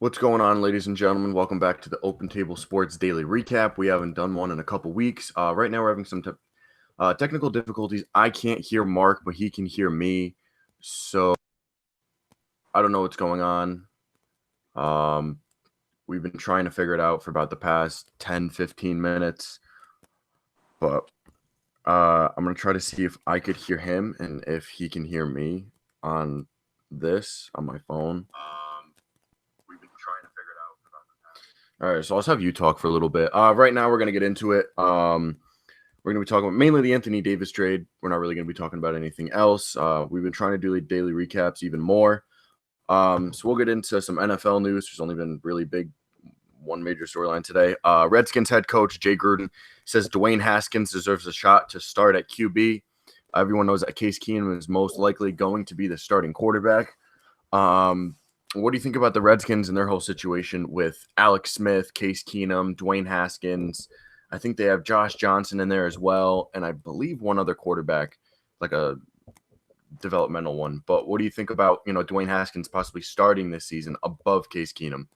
What's going on, ladies and gentlemen? Welcome back to the Open Table Sports Daily Recap. We haven't done one in a couple weeks. Right now, we're having some technical difficulties. I can't hear Mark, but he can hear me. So I don't know what's going on. Um, we've been trying to figure it out for about the past 10, 15 minutes. But I'm going to try to see if I could hear him and if he can hear me on on my phone. We've been trying to figure it out for about the past. All right, so let's have you talk for a little bit. Right now, we're going to get into it. We're going to be talking about mainly the Anthony Davis trade. We're not really going to be talking about anything else. We've been trying to do daily recaps even more. So we'll get into some NFL news. There's only been really one major storyline today. Redskins head coach Jay Gruden says Dwayne Haskins deserves a shot to start at QB. Everyone knows that Case Keenum is most likely going to be the starting quarterback. What do you think about the Redskins and their whole situation with Alex Smith, Case Keenum, Dwayne Haskins? I think they have Josh Johnson in there as well, and I believe one other quarterback, like a developmental one. But what do you think about, Dwayne Haskins possibly starting this season above Case Keenum?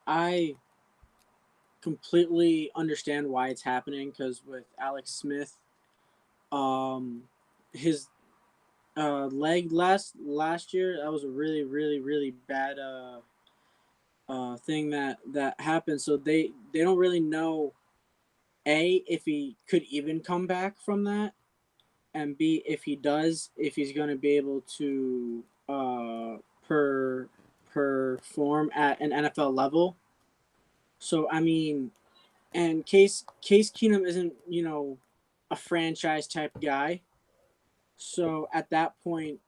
I completely understand why it's happening because with Alex Smith, his leg last year, that was a really bad thing that happened. So they don't really know if he could even come back from that, and B, if he does, if he's going to be able to perform at an NFL level. So and Case Keenum isn't a franchise type guy. So at that point,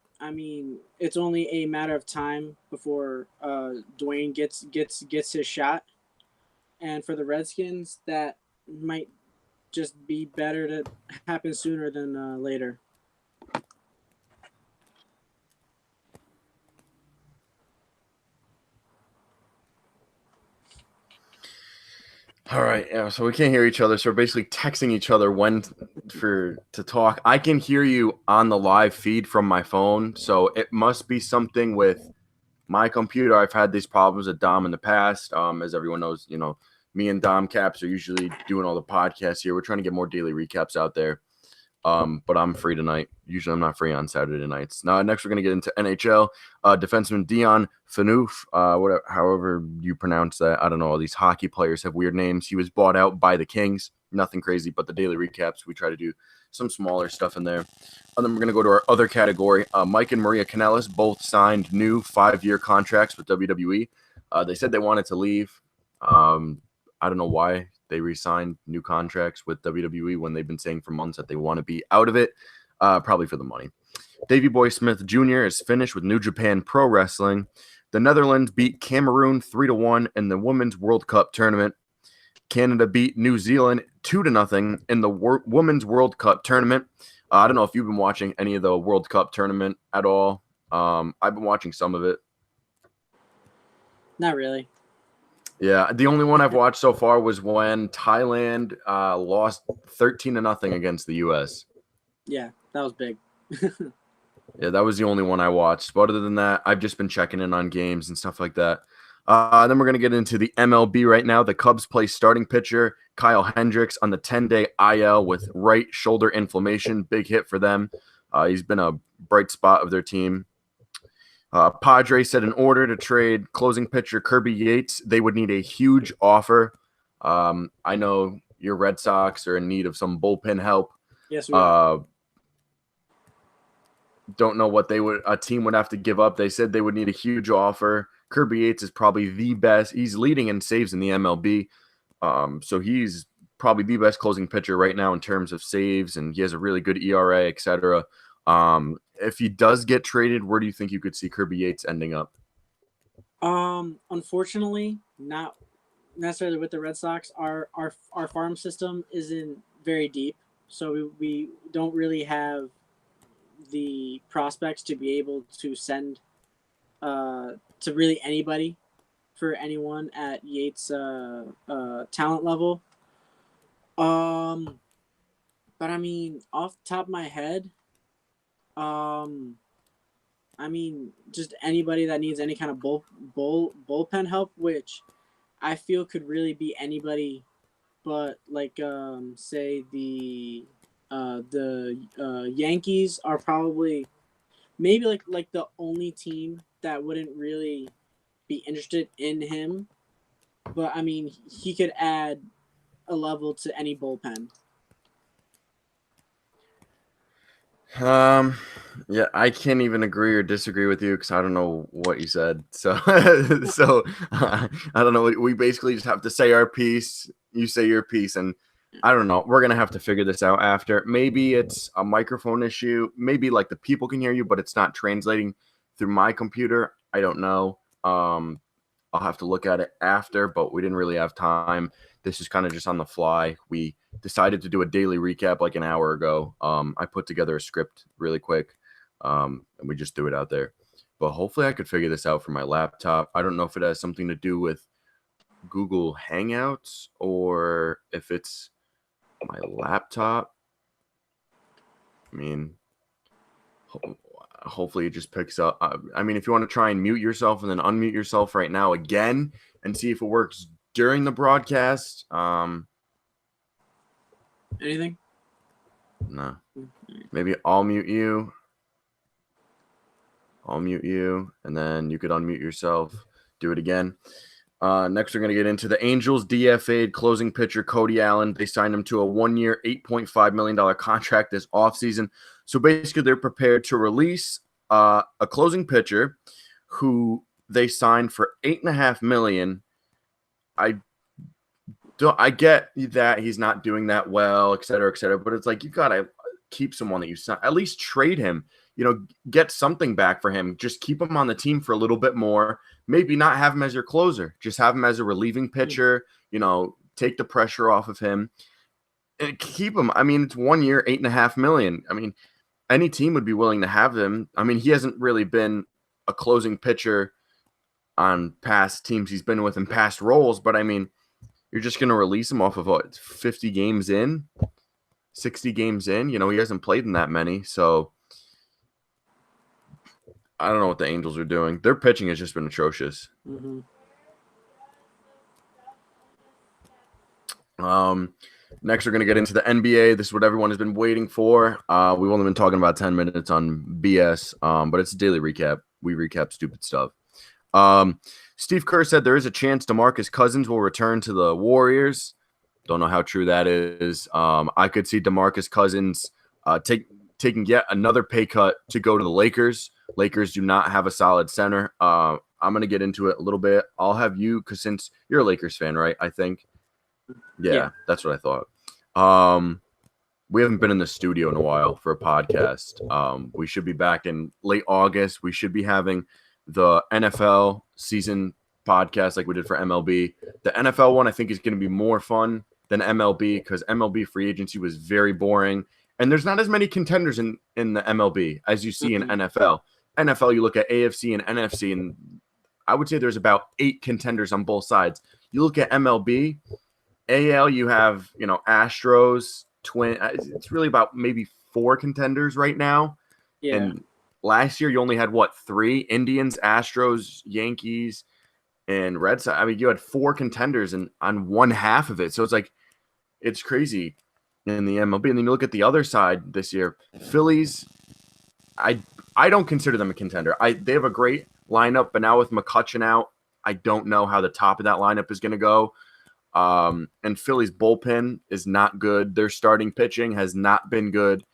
it's only a matter of time before Dwayne gets his shot. And for the Redskins, that might just be better to happen sooner than later. All right, yeah. So we can't hear each other. So we're basically texting each other when to talk. I can hear you on the live feed from my phone, so it must be something with my computer. I've had these problems with Dom in the past. As everyone knows, me and Dom Caps are usually doing all the podcasts here. We're trying to get more daily recaps out there. But I'm free tonight. Usually I'm not free on Saturday nights. Now, next we're going to get into NHL. Defenseman Dion Phaneuf, however you pronounce that. I don't know. All these hockey players have weird names. He was bought out by the Kings. Nothing crazy, but the daily recaps, we try to do some smaller stuff in there. And then we're going to go to our other category. Mike and Maria Kanellis both signed new 5-year contracts with WWE. They said they wanted to leave. I don't know why they re-signed new contracts with WWE when they've been saying for months that they want to be out of it, probably for the money. Davey Boy Smith Jr. is finished with New Japan Pro Wrestling. The Netherlands beat Cameroon 3-1 in the Women's World Cup tournament. Canada beat New Zealand 2-0 in the Women's World Cup tournament. I don't know if you've been watching any of the World Cup tournament at all. I've been watching some of it. Not really. Yeah, the only one I've watched so far was when Thailand lost 13-0 against the U.S. Yeah, that was big. Yeah, that was the only one I watched. But other than that, I've just been checking in on games and stuff like that. Then we're going to get into the MLB right now. The Cubs play starting pitcher Kyle Hendricks on the 10-day IL with right shoulder inflammation. Big hit for them. He's been a bright spot of their team. Padres said in order to trade closing pitcher Kirby Yates, they would need a huge offer. I know your Red Sox are in need of some bullpen help. Yes, we are. Don't know what a team would have to give up. They said they would need a huge offer. Kirby Yates is probably the best. He's leading in saves in the MLB. So he's probably the best closing pitcher right now in terms of saves, and he has a really good ERA, etc. If he does get traded, where do you think you could see Kirby Yates ending up? Unfortunately, not necessarily with the Red Sox. Our farm system isn't very deep, so we don't really have the prospects to be able to send to really anybody for anyone at Yates talent level. But off the top of my head, um, I mean, just anybody that needs any kind of bullpen help, which I feel could really be anybody, but like say the Yankees are probably maybe like the only team that wouldn't really be interested in him. But I mean, he could add a level to any bullpen. Yeah, I can't even agree or disagree with you because I don't know what you said. So, I don't know. We basically just have to say our piece. You say your piece, and I don't know. We're gonna have to figure this out after. Maybe it's a microphone issue. Maybe like the people can hear you, but it's not translating through my computer. I don't know. I'll have to look at it after, but we didn't really have time. This is kind of just on the fly. We decided to do a daily recap like an hour ago. I put together a script really quick, and we just threw it out there. But hopefully I could figure this out for my laptop. I don't know if it has something to do with Google Hangouts or if it's my laptop. I mean, hopefully it just picks up. I mean, if you want to try and mute yourself and then unmute yourself right now again and see if it works during the broadcast. Anything? No. Maybe I'll mute you. I'll mute you, and then you could unmute yourself. Do it again. Next, we're going to get into the Angels DFA'd closing pitcher Cody Allen. They signed him to a 1-year, $8.5 million contract this offseason. So basically, they're prepared to release a closing pitcher who they signed for $8.5 million. I get that he's not doing that well, et cetera, but it's like you got to keep someone that you sign. At least trade him. Get something back for him. Just keep him on the team for a little bit more. Maybe not have him as your closer. Just have him as a relieving pitcher. Take the pressure off of him and keep him. I mean, it's 1 year, $8.5 million. I mean, any team would be willing to have him. I mean, he hasn't really been a closing pitcher on past teams he's been with in past roles, but I mean, you're just going to release him off of 50 games in, 60 games in. He hasn't played in that many, so I don't know what the Angels are doing. Their pitching has just been atrocious. Mm-hmm. Next, we're going to get into the NBA. This is what everyone has been waiting for. We've only been talking about 10 minutes on BS, but it's a daily recap. We recap stupid stuff. Steve Kerr said there is a chance DeMarcus Cousins will return to the Warriors. Don't know how true that is. I could see DeMarcus Cousins taking yet another pay cut to go to the Lakers. Lakers do not have a solid center. I'm going to get into it a little bit. I'll have you, because since you're a Lakers fan, right? I think. Yeah, that's what I thought. We haven't been in the studio in a while for a podcast. We should be back in late August. We should be having the NFL season podcast like we did for MLB. The NFL one I think is going to be more fun than MLB because MLB free agency was very boring. And there's not as many contenders in the MLB as you see in NFL. NFL, you look at AFC and NFC, and I would say there's about 8 contenders on both sides. You look at MLB, AL, you have, Astros, Twin. It's really about maybe 4 contenders right now. Yeah. And last year, you only had, 3? Indians, Astros, Yankees, and Red Sox. I mean, you had 4 contenders on one half of it. So it's like, it's crazy in the MLB. And then you look at the other side this year, Phillies, I don't consider them a contender. They have a great lineup, but now with McCutchen out, I don't know how the top of that lineup is going to go. And Philly's bullpen is not good. Their starting pitching has not been good.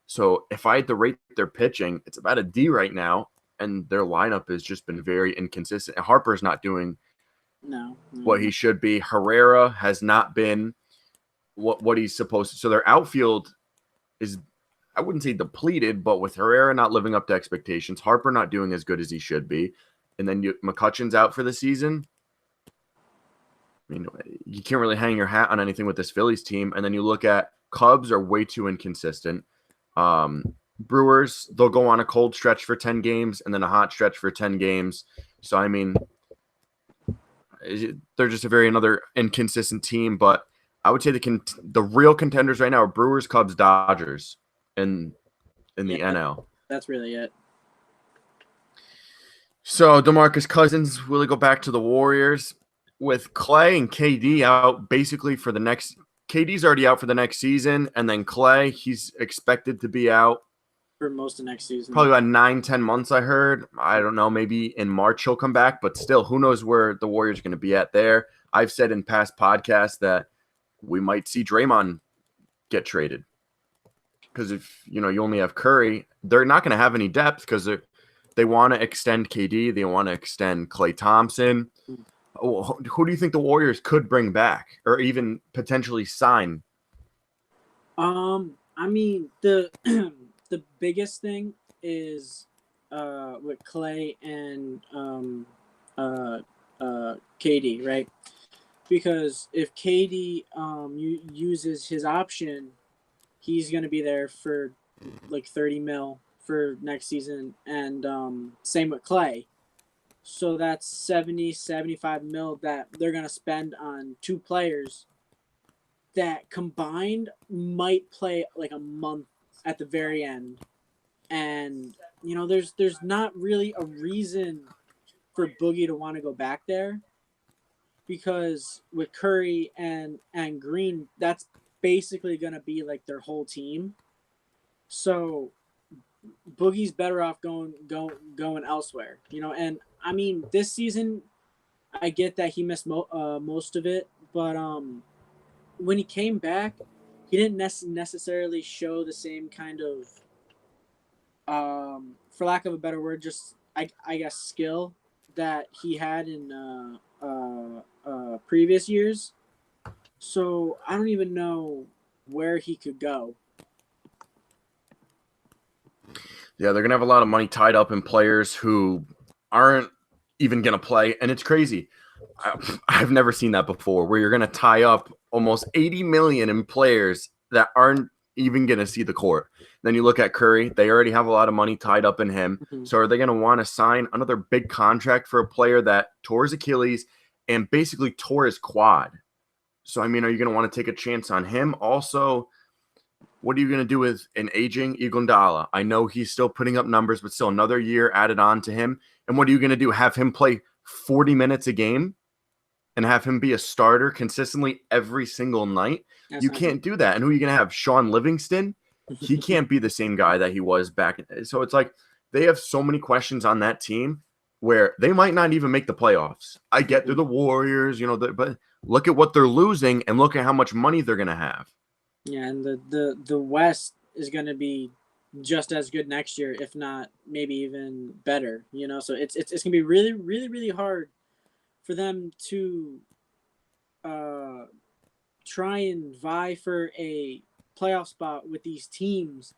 So if I had to rate their pitching, it's about a D right now, and their lineup has just been very inconsistent. And Harper's not doing what he should be. Herrera has not been what he's supposed to. So their outfield is, I wouldn't say depleted, but with Herrera not living up to expectations, Harper not doing as good as he should be, and then McCutchen's out for the season. I mean, you can't really hang your hat on anything with this Phillies team. And then you look at Cubs are way too inconsistent. Brewers, they'll go on a cold stretch for 10 games and then a hot stretch for 10 games. So, I mean, they're just another inconsistent team. But I would say the real contenders right now are Brewers, Cubs, Dodgers in the NL. That's really it. So DeMarcus Cousins, will he go back to the Warriors with Clay and KD out basically for the next? KD's already out for the next season, and then Clay, he's expected to be out for most of next season. probably about 9-10 months. I heard. I don't know. Maybe in March he'll come back, but still, who knows where the Warriors are going to be at there? I've said in past podcasts that we might see Draymond get traded because if you only have Curry, they're not going to have any depth because they want to extend KD, they want to extend Klay Thompson. Who do you think the Warriors could bring back or even potentially sign? I mean the the biggest thing is with Clay and KD, right? Because if KD uses his option, he's gonna be there for like 30 mil for next season, and same with Clay. So that's 75 mil that they're gonna spend on two players that combined might play like a month at the very end. And there's not really a reason for Boogie to want to go back there, because with Curry and Green, that's basically going to be like their whole team. So Boogie's better off going elsewhere, and I mean this season I get that he missed most of it, but when he came back, he didn't necessarily show the same kind of, for lack of a better word, just I guess skill that he had in previous years. So I don't even know where he could go. Yeah, they're gonna have a lot of money tied up in players who aren't even gonna play, and it's crazy. I've never seen that before, where you're gonna tie up almost 80 million in players that aren't even gonna see the court. Then you look at Curry; they already have a lot of money tied up in him. Mm-hmm. So are they gonna want to sign another big contract for a player that tore his Achilles and basically tore his quad? So I mean, are you gonna want to take a chance on him? Also, what are you going to do with an aging Iguodala? I know he's still putting up numbers, but still another year added on to him. And what are you going to do? Have him play 40 minutes a game and have him be a starter consistently every single night? You can't do that. And who are you going to have? Sean Livingston? He can't be the same guy that he was back. So it's like they have so many questions on that team where they might not even make the playoffs. I get they're the Warriors, but look at what they're losing and look at how much money they're going to have. Yeah, and the West is going to be just as good next year, if not maybe even better. So it's going to be really, really, really hard for them to try and vie for a playoff spot with these teams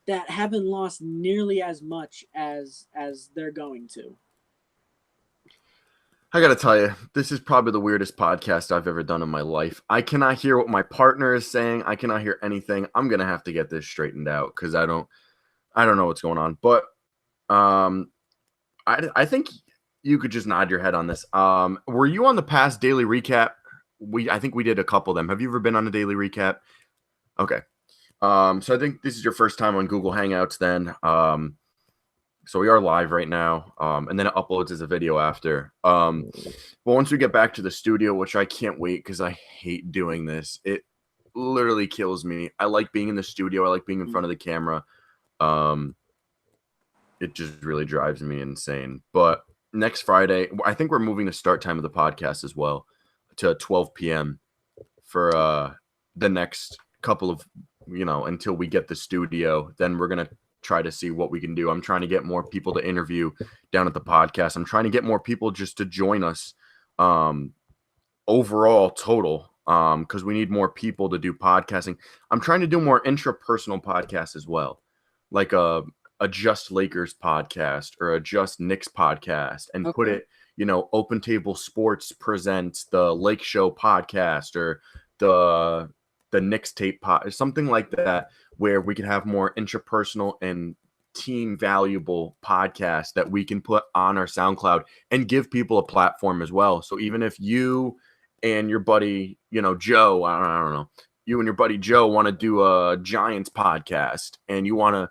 that haven't lost nearly as much as they're going to. I got to tell you, this is probably the weirdest podcast I've ever done in my life. I cannot hear what my partner is saying. I cannot hear anything. I'm going to have to get this straightened out because I don't know what's going on. But I think you could just nod your head on this. Were you on the past daily recap? I think we did a couple of them. Have you ever been on a daily recap? Okay. So I think this is your first time on Google Hangouts then. So we are live right now, and then it uploads as a video after. But once we get back to the studio, which I can't wait because I hate doing this. It literally kills me. I like being in the studio. I like being in front of the camera. It just really drives me insane. But next Friday, I think we're moving the start time of the podcast as well to 12 p.m. for the next couple of, until we get the studio. Then we're going to try to see what we can do. I'm trying to get more people to interview down at the podcast. I'm trying to get more people just to join us overall total because we need more people to do podcasting. I'm trying to do more intrapersonal podcasts as well, like a Just Lakers podcast or a Just Knicks podcast, and put it, Open Table Sports presents the Lake Show podcast or the Knicks tape pod, something like that, where we can have more intrapersonal and team valuable podcasts that we can put on our SoundCloud and give people a platform as well. So even if you and your buddy, Joe, I don't know, you and your buddy Joe want to do a Giants podcast and you want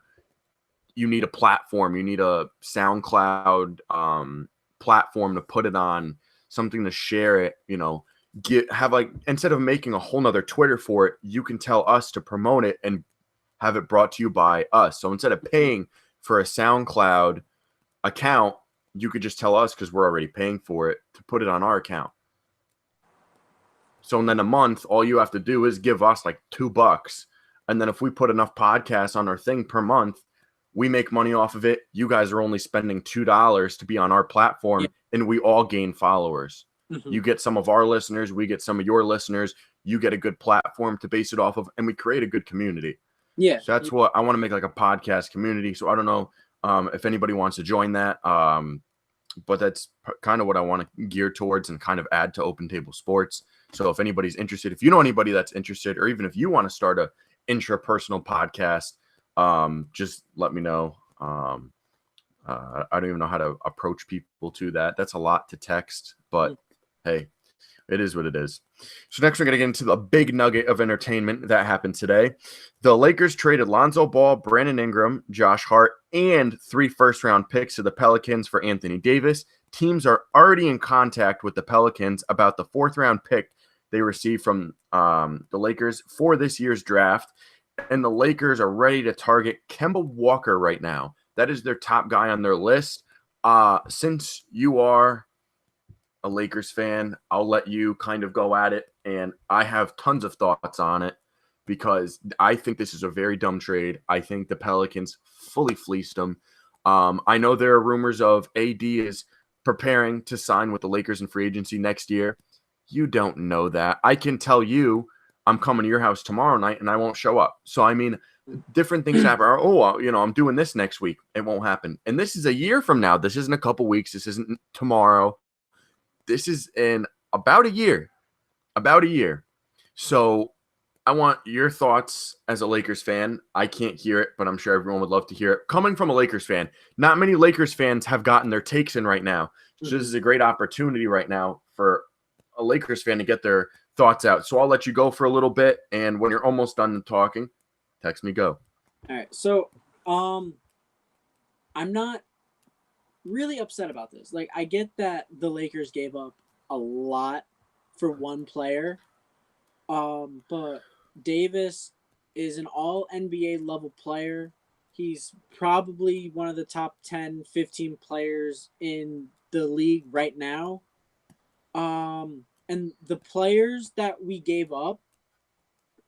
you need a platform. You need a SoundCloud platform to put it on, something to share it, have like, instead of making a whole nother Twitter for it, you can tell us to promote it and have it brought to you by us. So instead of paying for a SoundCloud account, you could just tell us, because we're already paying for it, to put it on our account. So in then a month, all you have to do is give us like $2. And then if we put enough podcasts on our thing per month, we make money off of it. You guys are only spending $2 to be on our platform, and we all gain followers. Mm-hmm. You get some of our listeners, we get some of your listeners, you get a good platform to base it off of, and we create a good community. Yeah. So that's what I want to make, like a podcast community. So I don't know if anybody wants to join that. But that's kind of what I want to gear towards and kind of add to Open Table Sports. So if anybody's interested, if you know anybody that's interested, or even if you want to start a intrapersonal podcast, just let me know. I don't even know how to approach people to that. That's a lot to text, but hey, it is what it is. So next we're going to get into the big nugget of entertainment that happened today. The Lakers traded Lonzo Ball, Brandon Ingram, Josh Hart, and 3 first-round picks to the Pelicans for Anthony Davis. Teams are already in contact with the Pelicans about the 4th-round pick they received from the Lakers for this year's draft. And the Lakers are ready to target Kemba Walker right now. That is their top guy on their list. Since you are a Lakers fan, I'll let you kind of go at it. And I have tons of thoughts on it because I think this is a very dumb trade. I think the Pelicans fully fleeced them. I know there are rumors of AD is preparing to sign with the Lakers in free agency next year. You don't know that. I can tell you I'm coming to your house tomorrow night and I won't show up. So, I mean, different things happen. I'm doing this next week. It won't happen. And this is a year from now. This isn't a couple weeks. This isn't tomorrow. This is in about a year. So I want your thoughts as a Lakers fan. I can't hear it, but I'm sure everyone would love to hear it. Coming from a Lakers fan, not many Lakers fans have gotten their takes in right now. So this is a great opportunity right now for a Lakers fan to get their thoughts out. So I'll let you go for a little bit, and when you're almost done talking, text me go. All right. So I'm not really upset about this. Like, I get that the Lakers gave up a lot for one player. But Davis is an all NBA level player. He's probably one of the top 10, 15 players in the league right now. And the players that we gave up,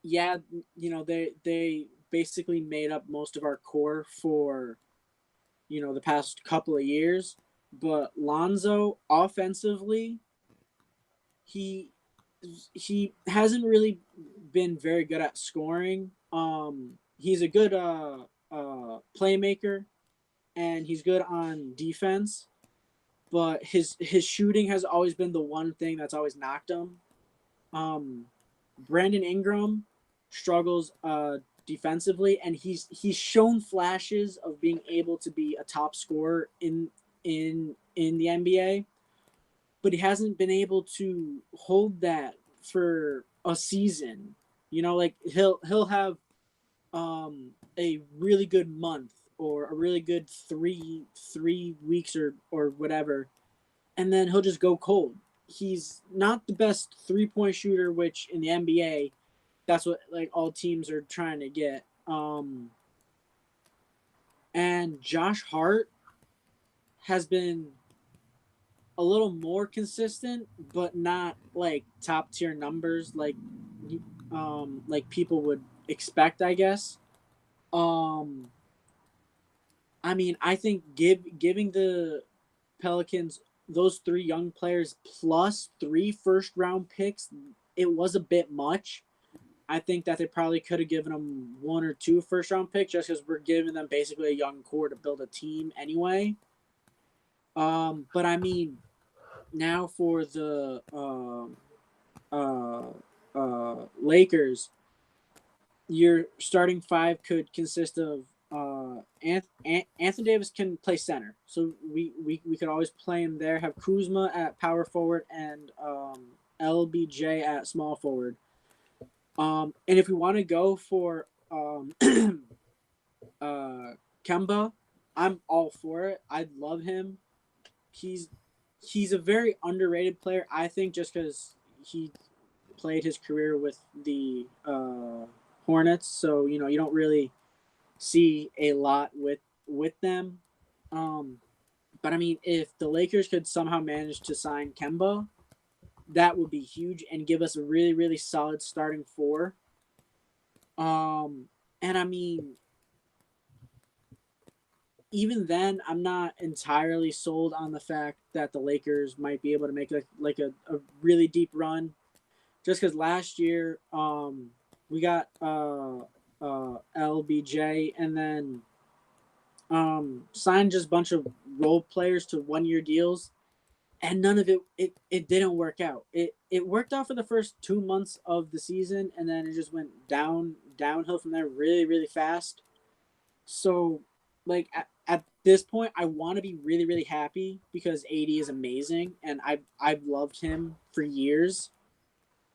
they basically made up most of our core for, the past couple of years. But Lonzo, offensively, he hasn't really been very good at scoring. He's a good playmaker, and he's good on defense. But his shooting has always been the one thing that's always knocked him. Brandon Ingram struggles defensively, and he's shown flashes of being able to be a top scorer in the NBA, but he hasn't been able to hold that for a season. Like he'll have a really good month or a really good three weeks or whatever, and then he'll just go cold. He's not the best 3-point shooter, which in the NBA, that's what like all teams are trying to get. And Josh Hart has been a little more consistent, but not like top tier numbers like people would expect, I guess. I mean, I think giving the Pelicans those 3 young players plus 3 first-round picks, it was a bit much. I think that they probably could have given them 1 or 2 first-round picks just because we're giving them basically a young core to build a team anyway. But I mean, now for the Lakers, your starting 5 could consist of Anthony Davis can play center, so we could always play him there. Have Kuzma at power forward and LBJ at small forward. And if we want to go for Kemba, I'm all for it. I love him. He's he's a very underrated player, I think, just because he played his career with the Hornets. So you don't really see a lot with them. Um, but I mean, if the Lakers could somehow manage to sign Kemba, that would be huge and give us a really really solid starting four. And I mean, even then, I'm not entirely sold on the fact that the Lakers might be able to make a really deep run. Just because last year, we got LBJ and then signed just a bunch of role players to 1 year deals, and none of it didn't work out. It worked out for the first 2 months of the season, and then it just went downhill from there really really fast. So, like at this point, I want to be really really happy because AD is amazing, and I've loved him for years.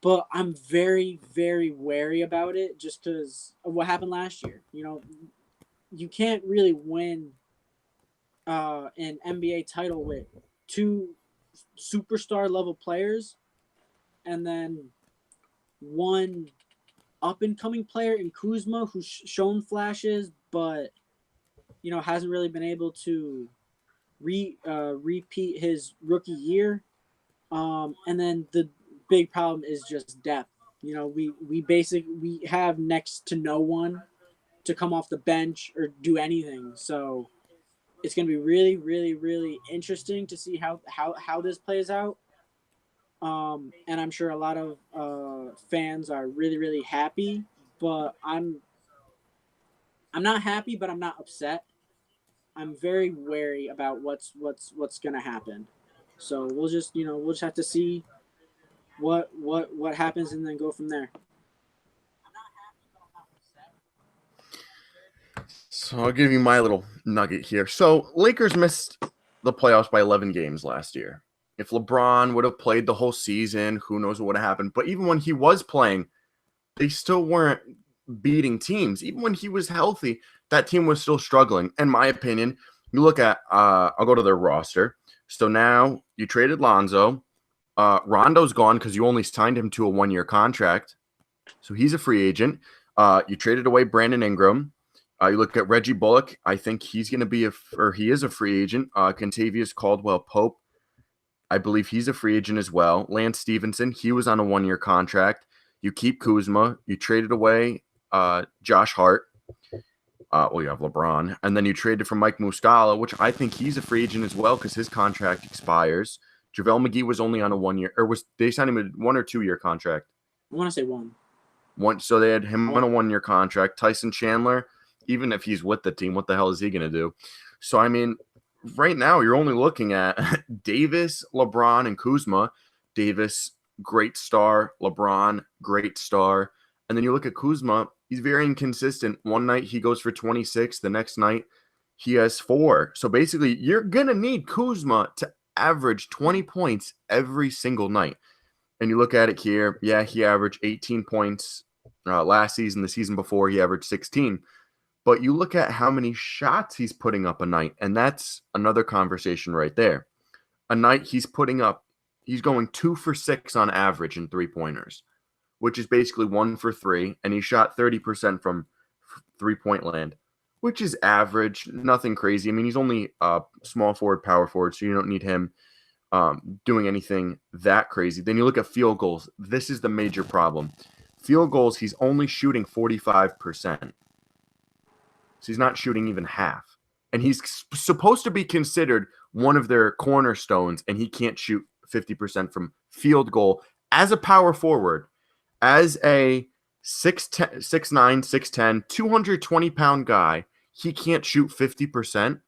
But I'm very very wary about it just because of what happened last year. You can't really win an NBA title with two superstar level players and then one up and coming player in Kuzma who's shown flashes, but hasn't really been able to repeat his rookie year. And then the big problem is just depth. We have next to no one to come off the bench or do anything. So it's going to be really, really, really interesting to see how this plays out. And I'm sure a lot of fans are really, really happy, but I'm not happy, but I'm not upset. I'm very wary about what's gonna happen. So we'll just have to see what happens and then go from there. So I'll give you my little nugget here. So Lakers missed the playoffs by 11 games last year. If LeBron would have played the whole season, who knows what would have happened. But even when he was playing, they still weren't beating teams. Even when he was healthy, that team was still struggling. In my opinion, you look at, I'll go to their roster. So now you traded Lonzo. Rondo's gone because you only signed him to a 1 year contract. So he's a free agent. You traded away Brandon Ingram. You look at Reggie Bullock. I think he's going to be he is a free agent. Kentavious Caldwell Pope. I believe he's a free agent as well. Lance Stevenson, he was on a 1 year contract. You keep Kuzma. You traded away Josh Hart. You have LeBron. And then you traded for Mike Muscala, which I think he's a free agent as well because his contract expires. JaVale McGee was only on a 1 year, or they signed him a 1 or 2 year contract? I want to say one. So they had him on a 1 year contract. Tyson Chandler, even if he's with the team, what the hell is he going to do? So, I mean, right now you're only looking at Davis, LeBron, and Kuzma. Davis, great star. LeBron, great star. And then you look at Kuzma, he's very inconsistent. One night he goes for 26. The next night he has 4. So basically you're going to need Kuzma to average 20 points every single night. And you look at it here, yeah, he averaged 18 points last season. The season before he averaged 16. But you look at how many shots he's putting up a night, and that's another conversation right there. A night he's going 2 for 6 on average in 3-pointers, which is basically 1 for 3, and he shot 30% from 3-point land, which is average, nothing crazy. I mean, he's only a small forward, power forward, so you don't need him doing anything that crazy. Then you look at field goals. This is the major problem. Field goals, he's only shooting 45%. So he's not shooting even half. And he's supposed to be considered one of their cornerstones, and he can't shoot 50% from field goal as a power forward, as a 6'9", 6'10", 220-pound guy. He can't shoot 50%.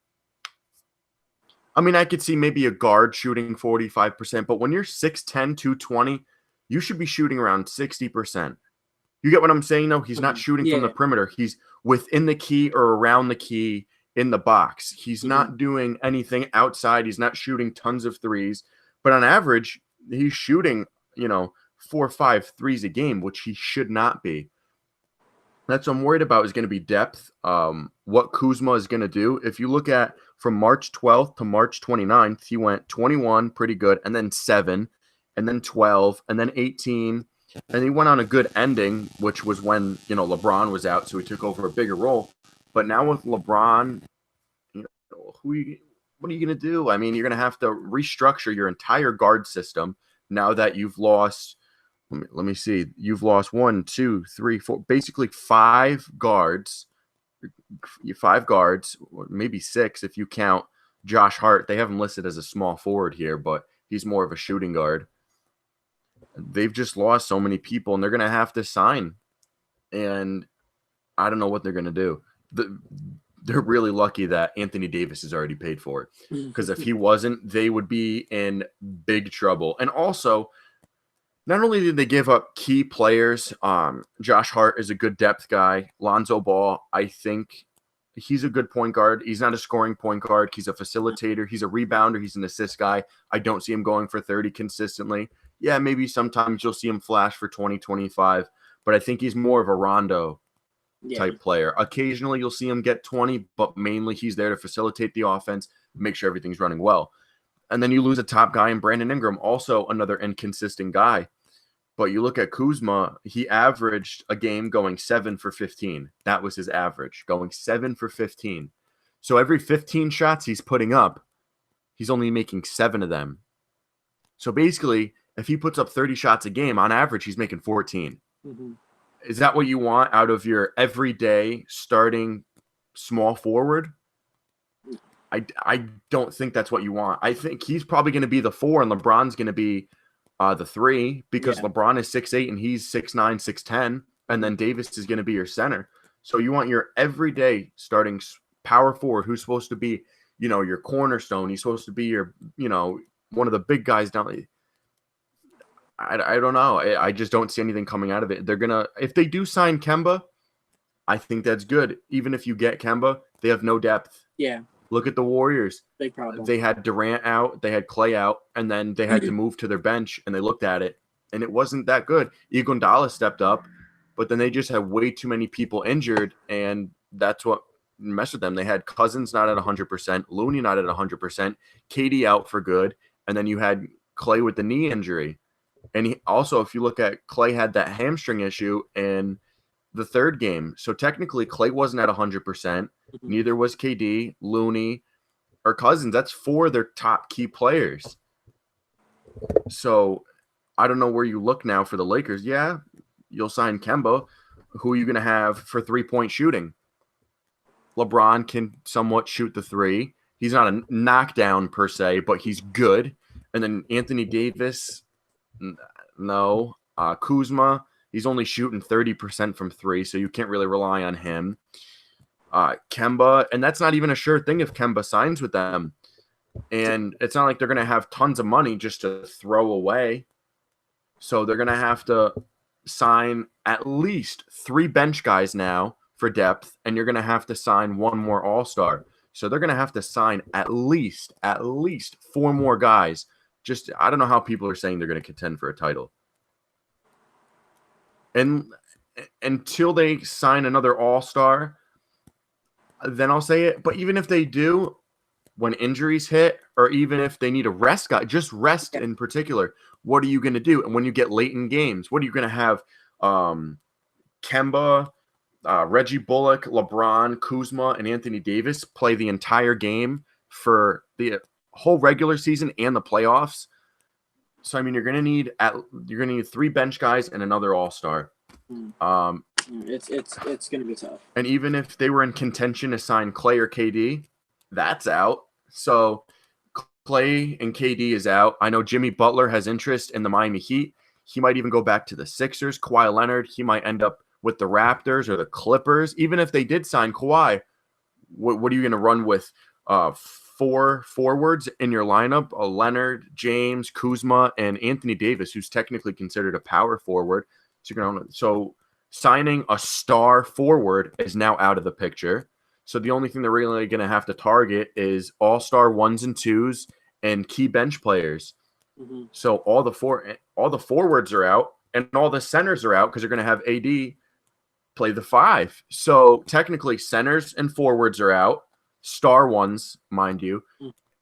I mean, I could see maybe a guard shooting 45%, but when you're 6'10", 220, you should be shooting around 60%. You get what I'm saying? No, he's not shooting from the perimeter. He's within the key or around the key in the box. He's not doing anything outside. He's not shooting tons of threes. But on average, he's shooting, 4 or 5 threes a game, which he should not be. That's what I'm worried about is going to be depth. What Kuzma is going to do. If you look at from March 12th to March 29th, he went 21, pretty good, and then 7, and then 12, and then 18. And he went on a good ending, which was when, LeBron was out, so he took over a bigger role. But now with LeBron, what are you going to do? I mean, you're going to have to restructure your entire guard system now that you've lost. Let me see. You've lost 1, 2, 3, 4, basically 5 guards. 5 guards, maybe 6 if you count Josh Hart. They have him listed as a small forward here, but he's more of a shooting guard. They've just lost so many people, and they're going to have to sign. And I don't know what they're going to do. They're really lucky that Anthony Davis is already paid for it, because if he wasn't, they would be in big trouble. And also, not only did they give up key players, Josh Hart is a good depth guy. Lonzo Ball, I think he's a good point guard. He's not a scoring point guard. He's a facilitator. He's a rebounder. He's an assist guy. I don't see him going for 30 consistently. Yeah, maybe sometimes you'll see him flash for 20, 25, but I think he's more of a Rondo type player. Occasionally you'll see him get 20, but mainly he's there to facilitate the offense, make sure everything's running well. And then you lose a top guy in Brandon Ingram, also another inconsistent guy. But you look at Kuzma, he averaged a game going 7 for 15. That was his average, going 7 for 15. So every 15 shots he's putting up, he's only making 7 of them. So basically, if he puts up 30 shots a game, on average, he's making 14. Mm-hmm. Is that what you want out of your everyday starting small forward? I don't think that's what you want. I think he's probably going to be the 4 and LeBron's going to be the 3, because LeBron is 6'8" and he's 6'9", 6'10", and then Davis is going to be your center. So you want your everyday starting power forward who's supposed to be, your cornerstone. He's supposed to be your, one of the big guys down. I don't know. I just don't see anything coming out of it. They're going to, if they do sign Kemba, I think that's good. Even if you get Kemba, they have no depth. Yeah. Look at the Warriors. Big problem. They had Durant out, they had Clay out, and then they had to move to their bench, and they looked at it, and it wasn't that good. Iguodala stepped up, but then they just had way too many people injured, and that's what messed with them. They had Cousins not at 100%, Looney not at 100%, KD out for good, and then you had Clay with the knee injury. And he also, if you look at Clay, had that hamstring issue in the 3rd game. So technically, Clay wasn't at 100%. Neither was KD, Looney, or Cousins. That's 4 of their top key players. So I don't know where you look now for the Lakers. Yeah, you'll sign Kemba. Who are you going to have for 3-point shooting? LeBron can somewhat shoot the 3. He's not a knockdown per se, but he's good. And then Anthony Davis, no. Kuzma, he's only shooting 30% from 3, so you can't really rely on him. Kemba, and that's not even a sure thing if Kemba signs with them. And it's not like they're going to have tons of money just to throw away. So they're going to have to sign at least 3 bench guys now for depth, and you're going to have to sign 1 more all-star. So they're going to have to sign at least 4 more guys. Just, I don't know how people are saying they're going to contend for a title. And until they sign another all-star, then I'll say it. But even if they do, when injuries hit, or even if they need a rest guy, just rest in particular, what are you going to do? And when you get late in games, what are you going to have? Kemba, Reggie Bullock, LeBron, Kuzma, and Anthony Davis play the entire game for the whole regular season and the playoffs. So I mean, you're gonna need 3 bench guys and another all-star. It's gonna be tough. And even if they were in contention to sign Clay or KD, that's out. So Clay and KD is out. I know Jimmy Butler has interest in the Miami Heat. He might even go back to the Sixers. Kawhi Leonard, he might end up with the Raptors or the Clippers. Even if they did sign Kawhi, what are you going to run with? 4 forwards in your lineup, Leonard, James, Kuzma, and Anthony Davis, who's technically considered a power forward. So signing a star forward is now out of the picture. So the only thing they're really going to have to target is all-star 1s and 2s and key bench players. Mm-hmm. So all the forwards are out and all the centers are out because you're going to have AD play the 5. So technically, centers and forwards are out, star ones, mind you,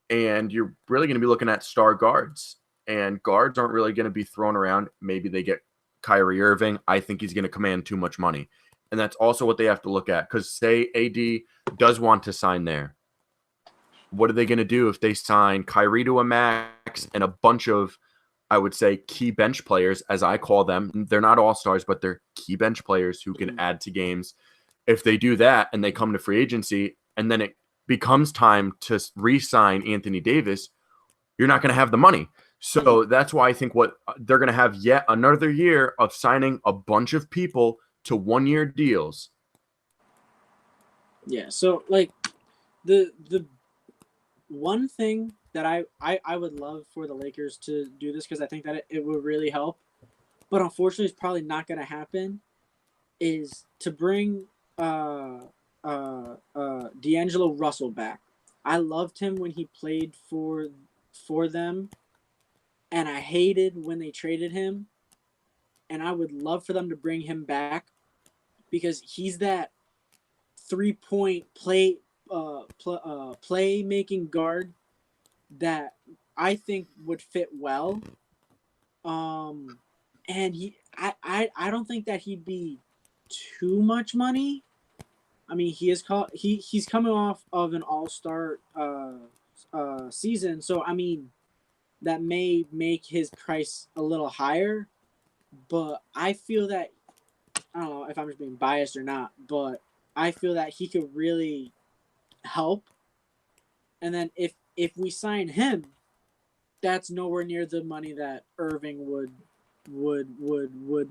and you're really going to be looking at star guards. And guards aren't really going to be thrown around. Maybe they get Kyrie Irving. I think he's going to command too much money. And that's also what they have to look at. Because say AD does want to sign there. What are they going to do if they sign Kyrie to a max and a bunch of, I would say, key bench players, as I call them? They're not all-stars, but they're key bench players who can add to games. If they do that and they come to free agency and then it becomes time to re-sign Anthony Davis, you're not going to have the money. So that's why I think what they're going to have yet another year of signing a bunch of people to one-year deals. Yeah. So like the one thing that I would love for the Lakers to do this, because I think that it would really help, but unfortunately it's probably not going to happen, is to bring D'Angelo Russell back. I loved him when he played for them, and I hated when they traded him. And I would love for them to bring him back because he's that 3-point playmaking guard that I think would fit well. And I don't think that he'd be too much money. I mean, he's coming off of an all-star season, so I mean that may make his price a little higher. But I feel that, I don't know if I'm just being biased or not, but I feel that he could really help. And then if we sign him, that's nowhere near the money that Irving would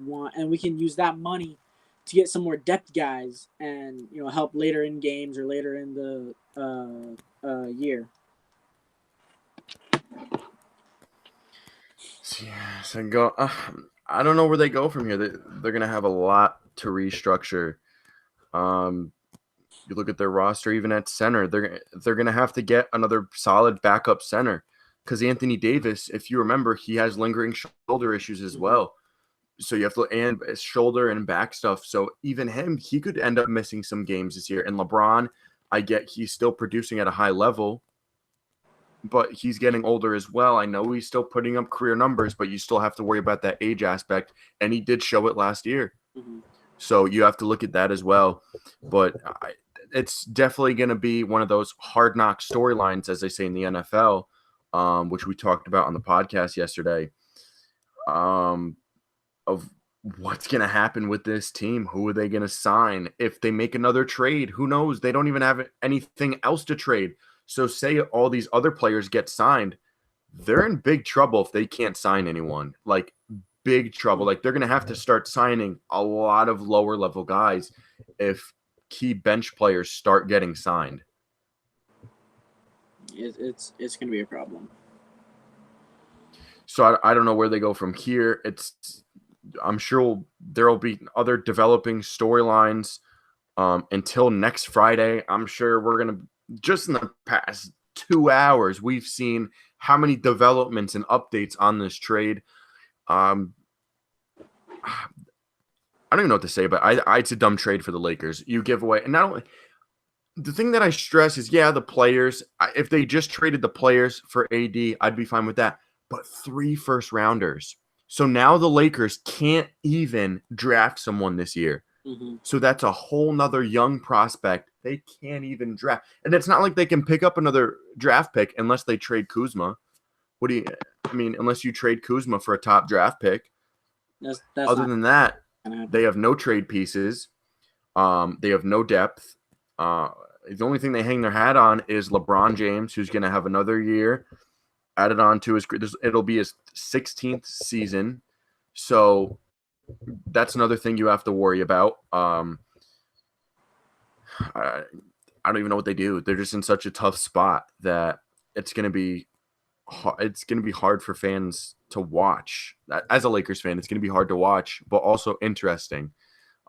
want, and we can use that money to get some more depth guys and help later in games or later in the year. Yeah, so go. I don't know where they go from here. They're going to have a lot to restructure. You look at their roster, even at center, they're going to have to get another solid backup center because Anthony Davis, if you remember, he has lingering shoulder issues as well. So you have to, and shoulder and back stuff. So even him, he could end up missing some games this year. And LeBron, I get he's still producing at a high level, but he's getting older as well. I know he's still putting up career numbers, but you still have to worry about that age aspect. And he did show it last year. So you have to look at that as well. But it's definitely going to be one of those hard knock storylines, as they say in the NFL, which we talked about on the podcast yesterday, of what's going to happen with this team. Who are they going to sign? If they make another trade, who knows? They don't even have anything else to trade. So say all these other players get signed, they're in big trouble if they can't sign anyone. Like, big trouble. Like, they're going to have to start signing a lot of lower level guys if key bench players start getting signed. It's going to be a problem. So I don't know where they go from here. I'm sure there will be other developing storylines until next Friday. I'm sure we're going to, just in the past 2 hours, we've seen how many developments and updates on this trade. I don't even know what to say, but it's a dumb trade for the Lakers. You give away, and not only the thing that I stress is, the players. If they just traded the players for AD, I'd be fine with that. But 3 first-rounders. So now the Lakers can't even draft someone this year. So that's a whole nother young prospect they can't even draft. And it's not like they can pick up another draft pick unless they trade Kuzma. Unless you trade Kuzma for a top draft pick. Other than that, they have no trade pieces. They have no depth. The only thing they hang their hat on is LeBron James, who's going to have another year added on to his. It'll be his 16th season. So that's another thing you have to worry about. I don't even know what they do. They're just in such a tough spot that it's going to be hard for fans to watch. As a Lakers fan, it's going to be hard to watch, but also interesting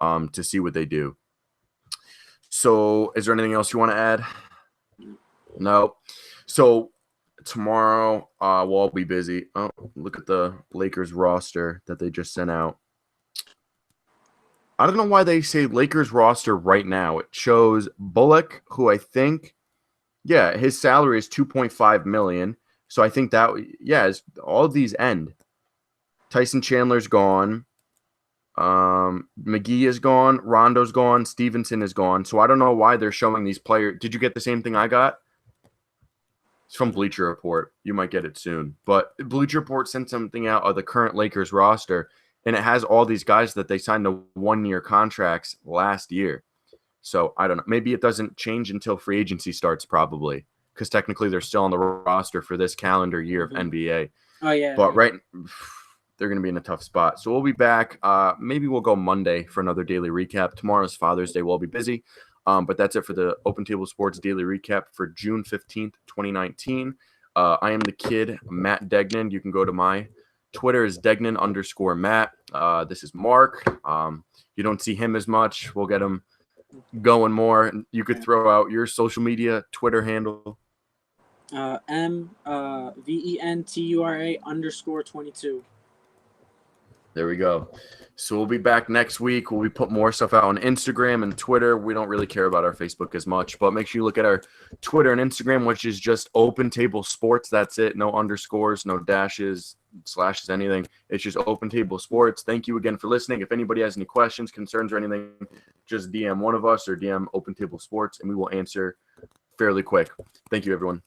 to see what they do. So is there anything else you want to add? No. So tomorrow we'll all be busy. Oh, look at the Lakers roster that they just sent out. I don't know why they say Lakers roster right now. It shows Bullock, who I think, yeah, his salary is 2.5 million. So I think that, yeah, all of these end. Tyson Chandler's gone. McGee is gone. Rondo's gone. Stevenson is gone. So I don't know why they're showing these players. Did you get the same thing I got? It's from Bleacher Report. You might get it soon. But Bleacher Report sent something out of the current Lakers roster, and it has all these guys that they signed to 1-year contracts last year. So I don't know. Maybe it doesn't change until free agency starts, probably, because technically they're still on the roster for this calendar year of NBA. Oh yeah. But right, they're going to be in a tough spot. So we'll be back. Maybe we'll go Monday for another daily recap. Tomorrow's Father's Day. We'll be busy. But that's it for the Open Table Sports Daily Recap for June 15th, 2019. I am the kid, Matt Degnan. You can go to my Twitter is Degnan_Matt. This is Mark. You don't see him as much. We'll get him going more. You could throw out your social media Twitter handle. MVENTURA_22. There we go. So we'll be back next week. We'll be put more stuff out on Instagram and Twitter. We don't really care about our Facebook as much, but make sure you look at our Twitter and Instagram, which is just Open Table Sports. That's it. No underscores, no dashes, slashes, anything. It's just Open Table Sports. Thank you again for listening. If anybody has any questions, concerns, or anything, just DM one of us or DM Open Table Sports, and we will answer fairly quick. Thank you, everyone.